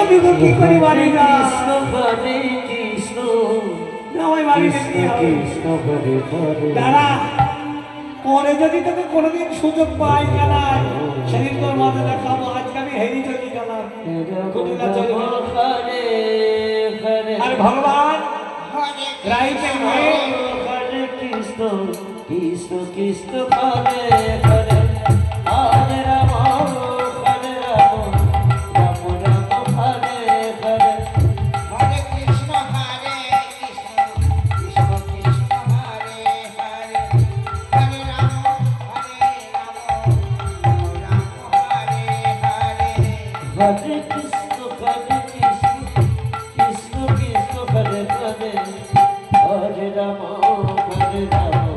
আমি কি করি বাড়ি না কৃষ্ণ হরে কৃষ্ণ আমার বাড়ি কৃষ্ণ হরে হরে দাঁড়া পরে যদি তোকে কোনোদিন সুযোগ পাই জানাই সেদিন তোর মাথা দেখাবো। আজকে আমি হেরি চলি গেলাম হরে হরে আর ভগবান রাইতে হরে কৃষ্ণ কৃষ্ণ কৃষ্ণ হরে হরে হরে রাম হরে রাম রাম রাম হরে হরে হরে কৃষ্ণ কৃষ্ণ কৃষ্ণ হরে হরে হরে রাম রাম হরে হরে হরে কৃষ্ণ কৃষ্ণ কৃষ্ণ হরে হরে হরে রাম হরে রাম